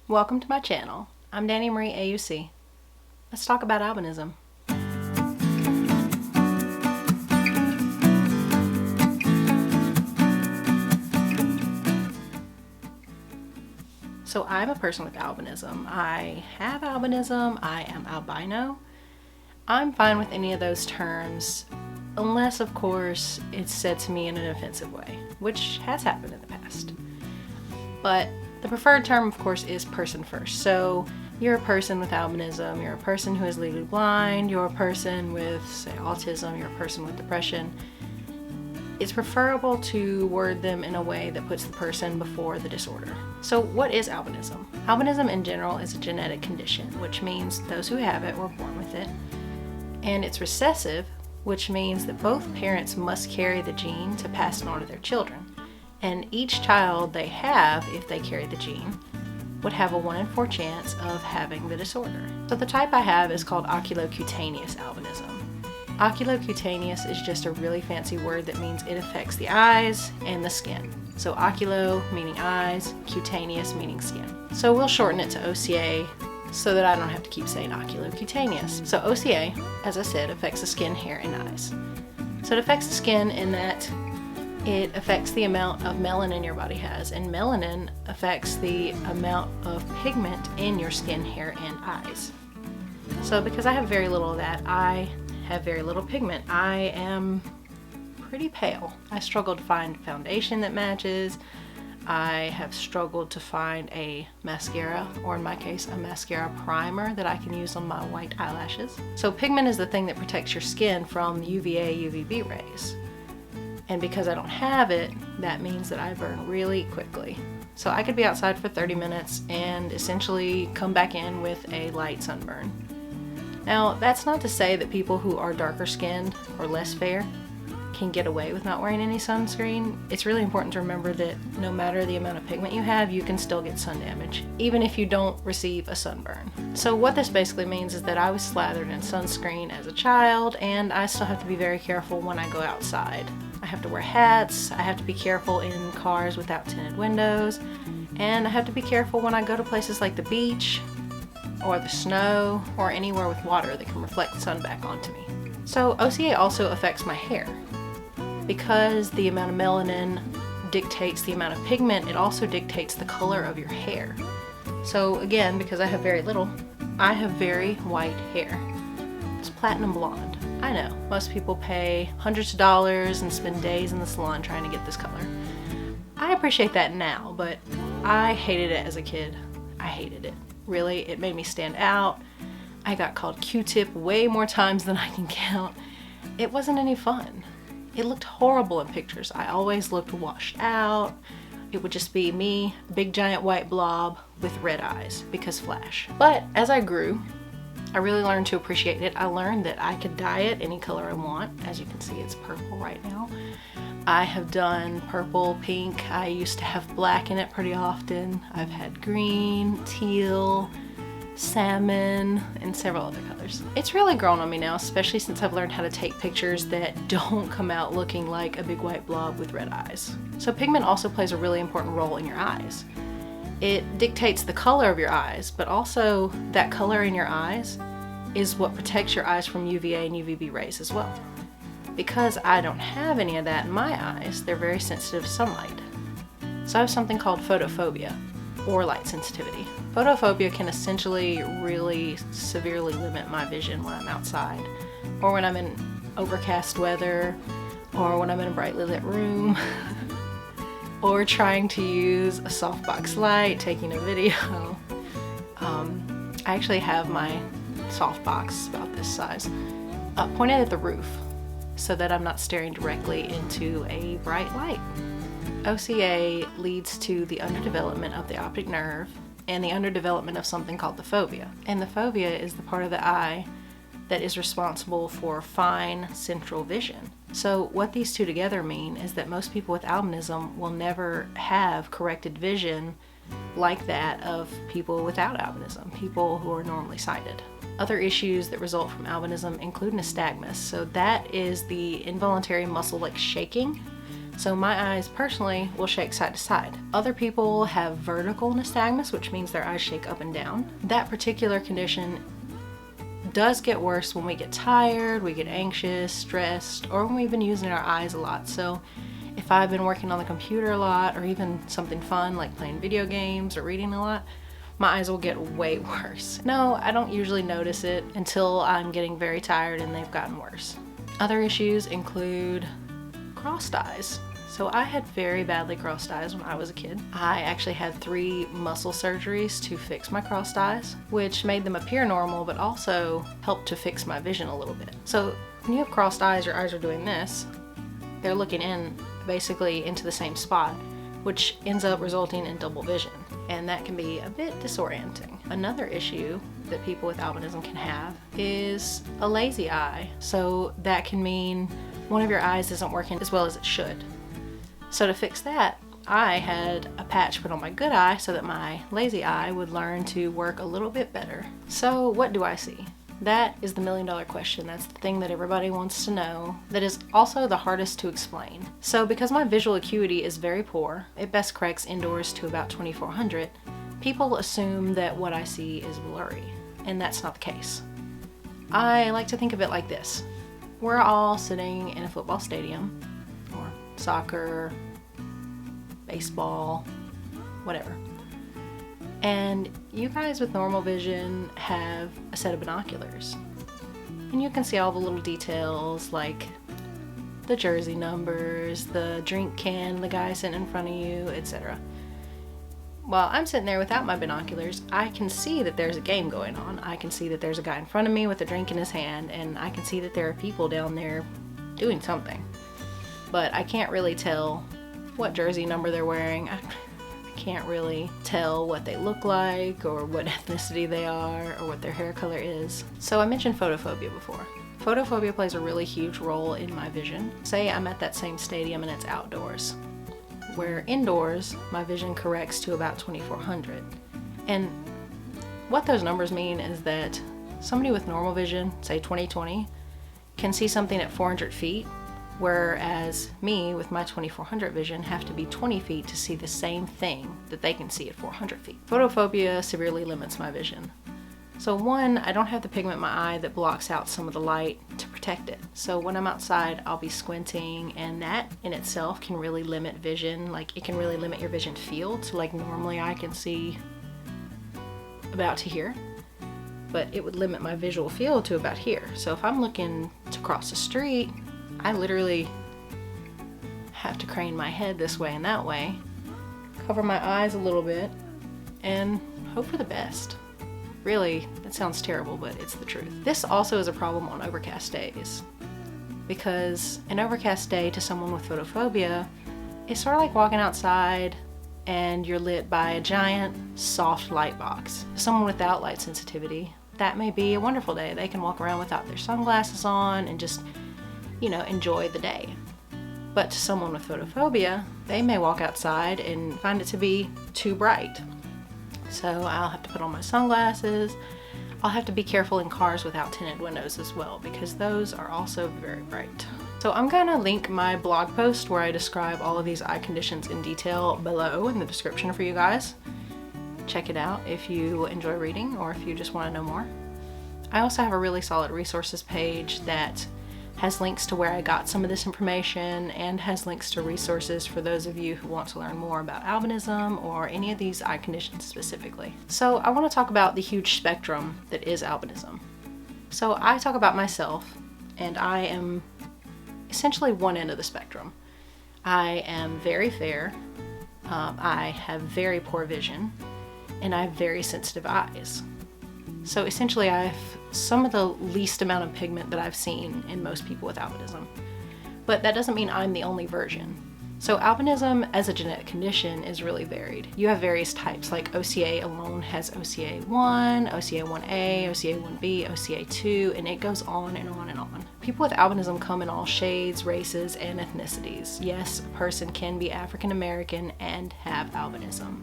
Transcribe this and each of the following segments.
Welcome to my channel. I'm Dani Marie AUC. Let's talk about albinism. So I'm a person with albinism. I have albinism, I am albino. I'm fine with any of those terms, unless of course it's said to me in an offensive way, which has happened in the past. But the preferred term, of course, is person first. So you're a person with albinism, you're a person who is legally blind, you're a person with, say, autism, you're a person with depression. It's preferable to word them in a way that puts the person before the disorder. So what is albinism? Albinism in general is a genetic condition, which means those who have it were born with it. And it's recessive, which means that both parents must carry the gene to pass it on to their children. And each child they have, if they carry the gene, would have a 1 in 4 chance of having the disorder. So the type I have is called oculocutaneous albinism. Oculocutaneous is just a really fancy word that means it affects the eyes and the skin. So oculo meaning eyes, cutaneous meaning skin. So we'll shorten it to OCA so that I don't have to keep saying oculocutaneous. So OCA, as I said, affects the skin, hair, and eyes. So it affects the skin in that it affects the amount of melanin your body has, and melanin affects the amount of pigment in your skin, hair, and eyes. So because I have very little of that, I have very little pigment. I am pretty pale. I struggle to find foundation that matches. I have struggled to find a mascara, or in my case, a mascara primer that I can use on my white eyelashes. So pigment is the thing that protects your skin from UVA, UVB rays. And because I don't have it, that means that I burn really quickly. So I could be outside for 30 minutes and essentially come back in with a light sunburn. Now, that's not to say that people who are darker skinned or less fair can get away with not wearing any sunscreen. It's really important to remember that no matter the amount of pigment you have, you can still get sun damage, even if you don't receive a sunburn. So what this basically means is that I was slathered in sunscreen as a child, and I still have to be very careful when I go outside. I have to wear hats, I have to be careful in cars without tinted windows, and I have to be careful when I go to places like the beach, or the snow, or anywhere with water that can reflect sun back onto me. So OCA also affects my hair. Because the amount of melanin dictates the amount of pigment, it also dictates the color of your hair. So again, because I have very little, I have very white hair. It's platinum blonde. I know, most people pay hundreds of dollars and spend days in the salon trying to get this color. I appreciate that now, but I hated it as a kid. I hated it. Really, it made me stand out. I got called Q-tip way more times than I can count. It wasn't any fun. It looked horrible in pictures. I always looked washed out. It would just be me, a big giant white blob with red eyes, because flash. But as I grew, I really learned to appreciate it. I learned that I could dye it any color I want. As you can see, it's purple right now. I have done purple, pink. I used to have black in it pretty often. I've had green, teal, salmon, and several other colors. It's really grown on me now, especially since I've learned how to take pictures that don't come out looking like a big white blob with red eyes. So pigment also plays a really important role in your eyes. It dictates the color of your eyes, but also that color in your eyes is what protects your eyes from UVA and UVB rays as well. Because I don't have any of that in my eyes, they're very sensitive to sunlight. So I have something called photophobia, or light sensitivity. Photophobia can essentially really severely limit my vision when I'm outside, or when I'm in overcast weather, or when I'm in a brightly lit room, or trying to use a softbox light, taking a video. I actually have my softbox about this size pointed at the roof so that I'm not staring directly into a bright light. OCA leads to the underdevelopment of the optic nerve and the underdevelopment of something called the fovea. And the fovea is the part of the eye that is responsible for fine central vision. So what these two together mean is that most people with albinism will never have corrected vision like that of people without albinism, people who are normally sighted. Other issues that result from albinism include nystagmus. So that is the involuntary muscle like shaking So my eyes personally will shake side to side. Other people have vertical nystagmus, which means their eyes shake up and down. That particular condition does get worse when we get tired, we get anxious, stressed, or when we've been using our eyes a lot. So if I've been working on the computer a lot, or even something fun like playing video games or reading a lot, my eyes will get way worse. No, I don't usually notice it until I'm getting very tired and they've gotten worse. Other issues include crossed eyes. So I had very badly crossed eyes when I was a kid. I actually had 3 muscle surgeries to fix my crossed eyes, which made them appear normal, but also helped to fix my vision a little bit. So when you have crossed eyes, your eyes are doing this. They're looking in basically into the same spot, which ends up resulting in double vision. And that can be a bit disorienting. Another issue that people with albinism can have is a lazy eye. So that can mean one of your eyes isn't working as well as it should. So to fix that, I had a patch put on my good eye so that my lazy eye would learn to work a little bit better. So what do I see? That is the million-dollar question. That's the thing that everybody wants to know, that is also the hardest to explain. So because my visual acuity is very poor, it best corrects indoors to about 2400, people assume that what I see is blurry, and that's not the case. I like to think of it like this. We're all sitting in a football stadium, or soccer, baseball, whatever. And you guys with normal vision have a set of binoculars. And you can see all the little details like the jersey numbers, the drink can the guy sitting in front of you, etc. While I'm sitting there without my binoculars, I can see that there's a game going on. I can see that there's a guy in front of me with a drink in his hand, and I can see that there are people down there doing something. But I can't really tell what jersey number they're wearing. I can't really tell what they look like or what ethnicity they are or what their hair color is. So I mentioned photophobia before. Photophobia plays a really huge role in my vision. Say I'm at that same stadium and it's outdoors, where indoors my vision corrects to about 2400. And what those numbers mean is that somebody with normal vision, say 20/20, can see something at 400 feet, whereas me with my 2400 vision have to be 20 feet to see the same thing that they can see at 400 feet. Photophobia severely limits my vision. So one, I don't have the pigment in my eye that blocks out some of the light to protect it. So when I'm outside, I'll be squinting, and that in itself can really limit vision. Like, it can really limit your vision field. So like normally I can see about to here, but it would limit my visual field to about here. So if I'm looking to cross the street, I literally have to crane my head this way and that way, cover my eyes a little bit, and hope for the best. Really, that sounds terrible, but it's the truth. This also is a problem on overcast days, because an overcast day to someone with photophobia is sort of like walking outside and you're lit by a giant soft light box. For someone without light sensitivity, that may be a wonderful day. They can walk around without their sunglasses on and just, enjoy the day. But to someone with photophobia, they may walk outside and find it to be too bright. So I'll have to put on my sunglasses. I'll have to be careful in cars without tinted windows as well, because those are also very bright. So I'm gonna link my blog post where I describe all of these eye conditions in detail below in the description for you guys. Check it out if you enjoy reading or if you just want to know more. I also have a really solid resources page that has links to where I got some of this information and has links to resources for those of you who want to learn more about albinism or any of these eye conditions specifically. So I want to talk about the huge spectrum that is albinism. So I talk about myself, and I am essentially one end of the spectrum. I am very fair, I have very poor vision, and I have very sensitive eyes. So essentially I have some of the least amount of pigment that I've seen in most people with albinism. But that doesn't mean I'm the only version. So albinism as a genetic condition is really varied. You have various types, like OCA alone has OCA1, OCA1A, OCA1B, OCA2, and it goes on and on and on. People with albinism come in all shades, races, and ethnicities. Yes, a person can be African American and have albinism.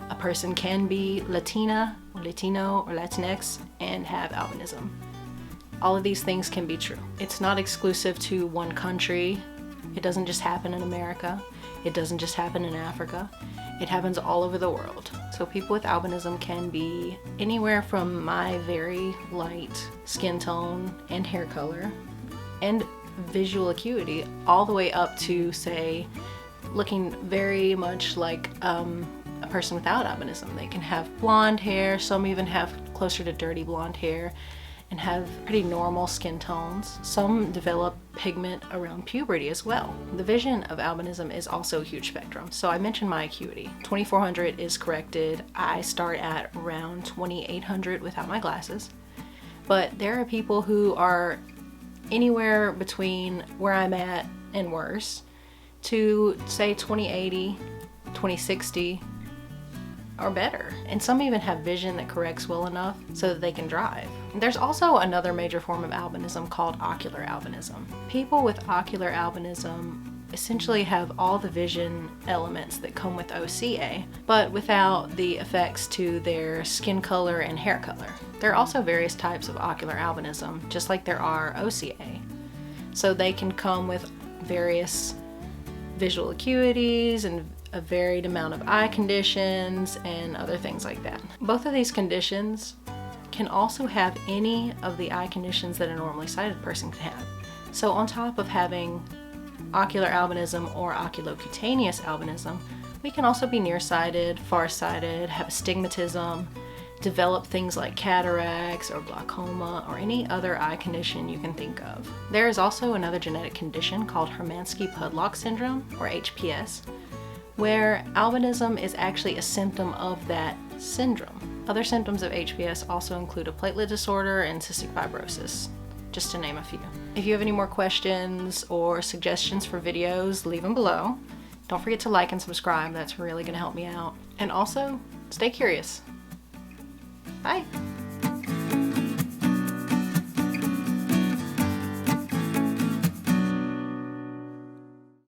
A person can be Latina, or Latino, or Latinx and have albinism. All of these things can be true. It's not exclusive to one country. It doesn't just happen in America. It doesn't just happen in Africa. It happens all over the world. So people with albinism can be anywhere from my very light skin tone and hair color and visual acuity all the way up to, say, looking very much like a person without albinism. They can have blonde hair, some even have closer to dirty blonde hair, and have pretty normal skin tones. Some develop pigment around puberty as well. The vision of albinism is also a huge spectrum. So I mentioned my acuity. 2400 is corrected. I start at around 2800 without my glasses. But there are people who are anywhere between where I'm at and worse to, say, 2080, 2060, or better. And some even have vision that corrects well enough so that they can drive. There's also another major form of albinism called ocular albinism. People with ocular albinism essentially have all the vision elements that come with OCA, but without the effects to their skin color and hair color. There are also various types of ocular albinism, just like there are OCA. So they can come with various visual acuities and a varied amount of eye conditions and other things like that. Both of these conditions can also have any of the eye conditions that a normally sighted person can have. So on top of having ocular albinism or oculocutaneous albinism, we can also be nearsighted, farsighted, have astigmatism, develop things like cataracts or glaucoma or any other eye condition you can think of. There is also another genetic condition called Hermansky-Pudlak Syndrome, or HPS, where albinism is actually a symptom of that syndrome. Other symptoms of HPS also include a platelet disorder and cystic fibrosis, just to name a few. If you have any more questions or suggestions for videos, leave them below. Don't forget to like and subscribe, that's really going to help me out. And also, stay curious. Bye!